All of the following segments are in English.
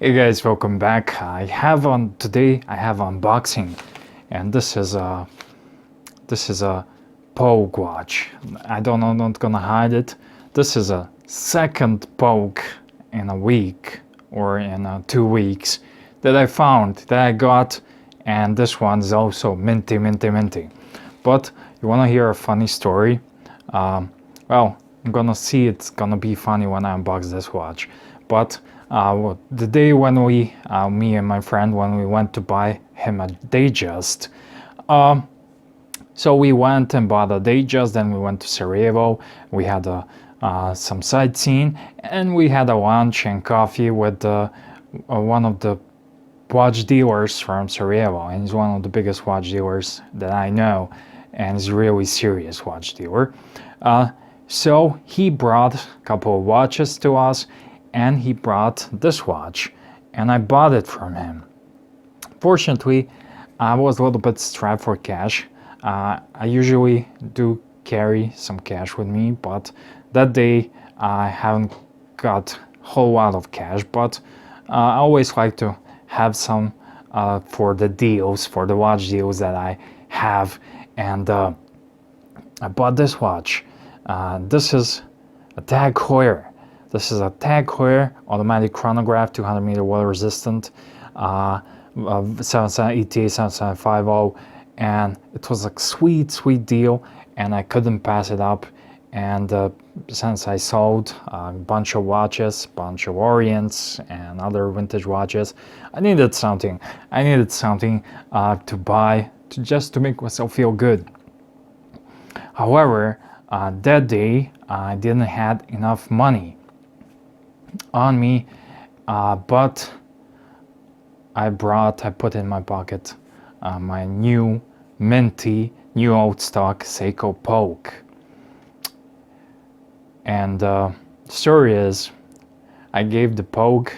Hey guys, welcome back. Today I have unboxing, and this is a Pogue watch. I don't know, I'm not gonna hide it. This is a second Pogue in a week or in 2 weeks that I found that I got, and this one's also minty. But you wanna hear a funny story? Well, I'm gonna see it's gonna be funny when I unbox this watch. But the day when me and my friend, when we went to buy him a Datejust, so we went and bought a Datejust, then we went to Sarajevo, we had some sightseeing, and we had a lunch and coffee with one of the watch dealers from Sarajevo, and he's one of the biggest watch dealers that I know, and he's a really serious watch dealer. So he brought a couple of watches to us, and he brought this watch, and I bought it from him. Fortunately, I was a little bit strapped for cash. I usually do carry some cash with me, but that day I haven't got a whole lot of cash, but I always like to have some for the deals, for the watch deals that I have, and I bought this watch. This is a Tag Heuer. This is a Tag Heuer automatic chronograph, 200 meter water resistant, 77 ETA 7750, and it was a sweet deal, and I couldn't pass it up. And since I sold a bunch of watches, bunch of Orients and other vintage watches, I needed something. To buy, just to make myself feel good. However, that day I didn't have enough money on me, but I put in my pocket my new old stock Seiko Pogue. And the story is, I gave the Pogue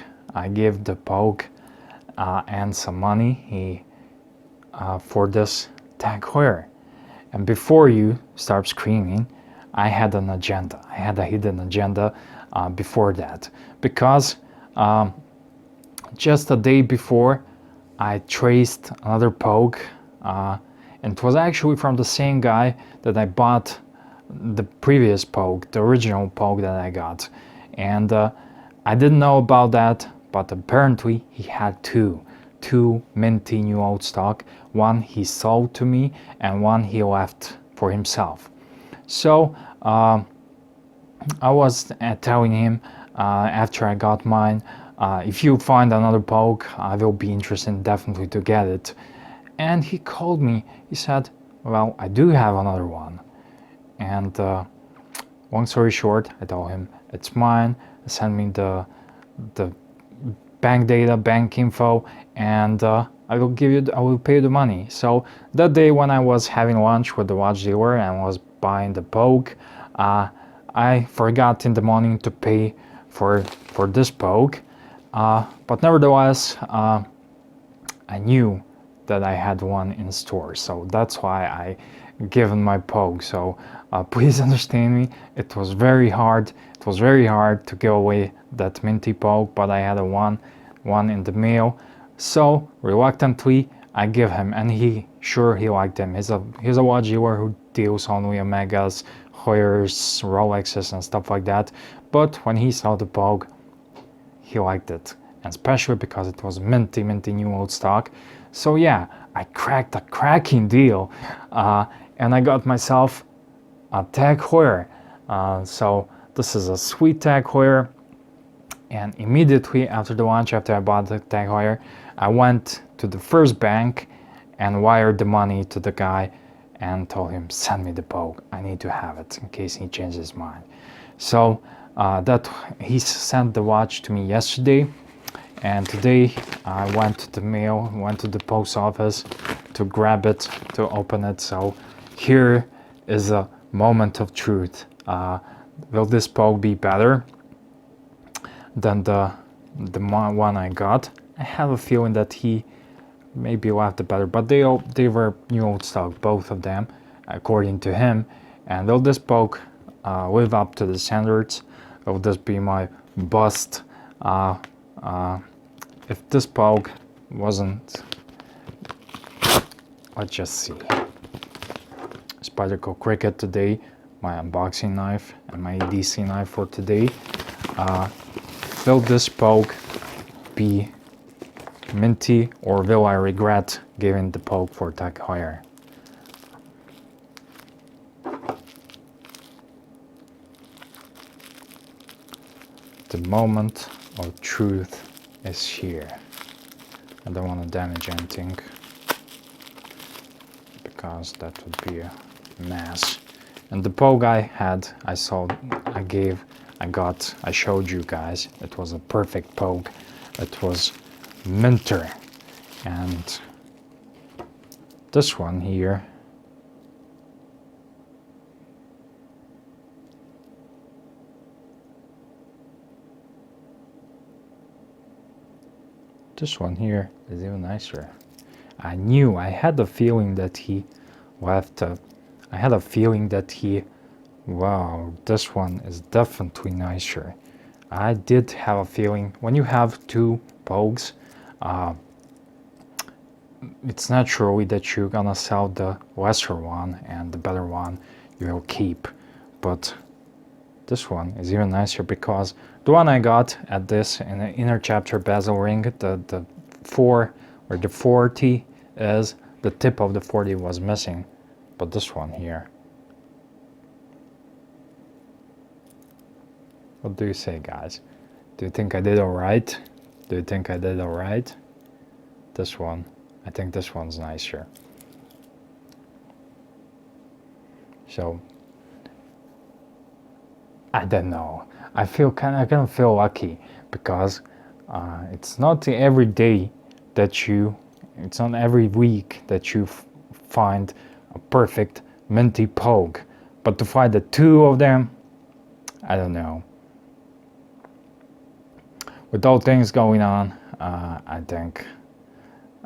and some money for this Tag Heuer. And before you start screaming, I had an agenda. I had a hidden agenda before that, because just a day before I traced another Pogue, and it was actually from the same guy that I bought the previous Pogue, the original Pogue that I got. And I didn't know about that, but apparently he had two minty new old stock. One he sold to me, and one he left for himself. So I was telling him after I got mine, if you find another Pogue, I will be interested definitely to get it. And he called me. He said, well, I do have another one. And long story short, I told him it's mine. Send me the bank data, bank info, and I will pay you the money. So that day when I was having lunch with the watch dealer and was buying the Pogue, I forgot in the morning to pay for this Pogue, but nevertheless I knew that I had one in store, so that's why I given my Pogue. So please understand me, it was very hard to give away that minty Pogue, but I had one in the mail, so reluctantly I give him, and he liked him. He's a watch dealer who deals only Omegas, Heuers, Rolexes and stuff like that, but when he saw the Pogue, he liked it, and especially because it was minty new old stock. So yeah, I cracked a cracking deal, and I got myself a Tag Heuer. So this is a sweet Tag Heuer, and immediately after the lunch, after I bought the Tag Heuer, I went to the first bank and wired the money to the guy and told him, send me the Pogue, I need to have it in case he changes his mind. So that he sent the watch to me yesterday, and today I went to the post office to grab it, to open it. So here is a moment of truth. Will this Pogue be better than the one I got? I have a feeling that he maybe left it better, but they were new old stock, both of them, according to him. And will this Pogue live up to the standards? Will this be my bust if this Pogue wasn't, let's just see, Spyderco Cricket today, my unboxing knife and my EDC knife for today, will this Pogue be minty, or will I regret giving the Pogue for Tag Heuer? The moment of truth is here. I don't want to damage anything because that would be a mess. And the Pogue I showed you guys, it was a perfect Pogue. It was minter. And this one here, is even nicer. I had a feeling that he left wow, this one is definitely nicer. I did have a feeling when you have two Pogues, it's naturally that you're gonna sell the lesser one and the better one you'll keep. But this one is even nicer because the one I got at this in the inner chapter bezel ring, the 4 or the 40 is, the tip of the 40 was missing. But this one here, what do you say, guys? Do you think I did alright? This one, I think this one's nicer. So I don't know. I kind of feel lucky because it's not every day that it's not every week that you find a perfect minty Pogue. But to find the two of them, I don't know. With all things going on, I think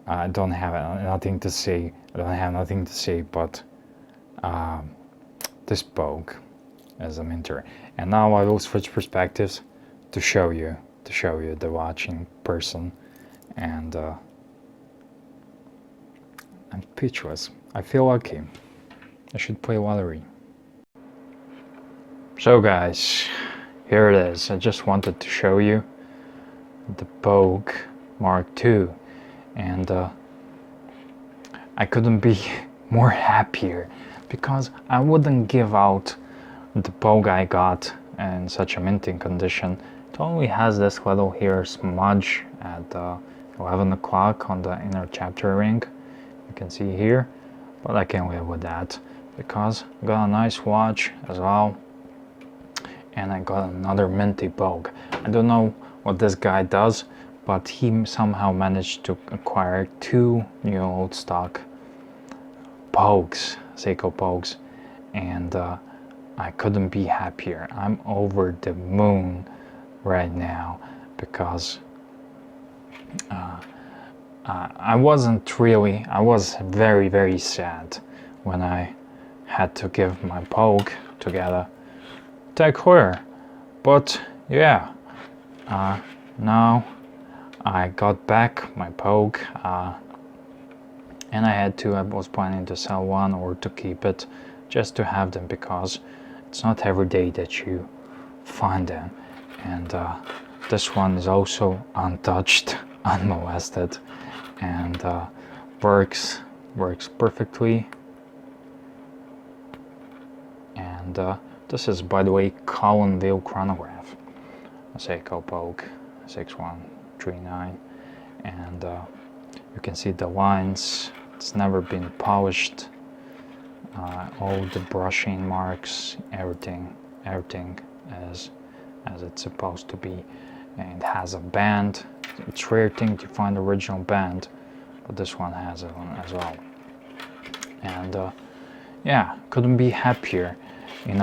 I don't have nothing to say. But this Pogue as a minter. And now I will switch perspectives to show you the watching person, and I'm speechless. I feel lucky. I should play lottery. So guys, here it is. I just wanted to show you the Pogue Mark II, and I couldn't be more happier because I wouldn't give out the Pogue I got in such a minting condition. It only has this little here smudge at 11 o'clock on the inner chapter ring. You can see here, but I can live with that because I got a nice watch as well, and I got another minty Pogue. I don't know what this guy does, but he somehow managed to acquire two new old stock Pogues, Seiko Pogues, and I couldn't be happier. I'm over the moon right now because I was very, very sad when I had to give my Pogue together Tag Heuer. But yeah, now I got back my Pogue, and I was planning to sell one or to keep it just to have them, because it's not every day that you find them. And this one is also untouched, unmolested, and works perfectly. And this is, by the way, column wheel chronograph, a Seiko Pogue 6139, and you can see the lines. It's never been polished. All the brushing marks, everything as it's supposed to be. And it has a band. It's a rare thing to find original band, but this one has one as well. And yeah, couldn't be happier. In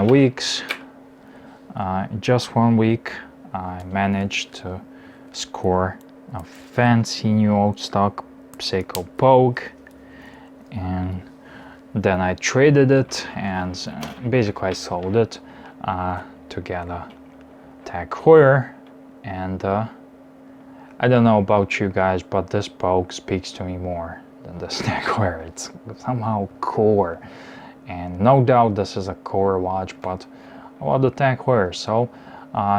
just 1 week, I managed to score a fancy new old stock Seiko Pogue, and then I traded it, and basically I sold it to get a Tag Heuer, and I I don't know about you guys, but this Pogue speaks to me more than this Tag Heuer. It's somehow cooler, and no doubt this is a cooler watch, but I love the Tag Heuer. So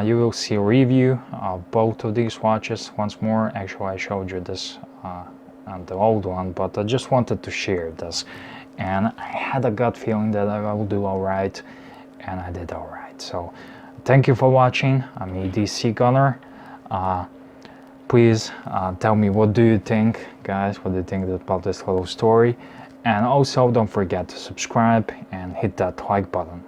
you will see a review of both of these watches once more. Actually, I showed you this on the old one, but I just wanted to share this, and I had a gut feeling that I will do all right, and I did all right. So thank you for watching. I'm edcgunner. Please tell me, what do you think, guys? What do you think about this little story? And also don't forget to subscribe and hit that like button.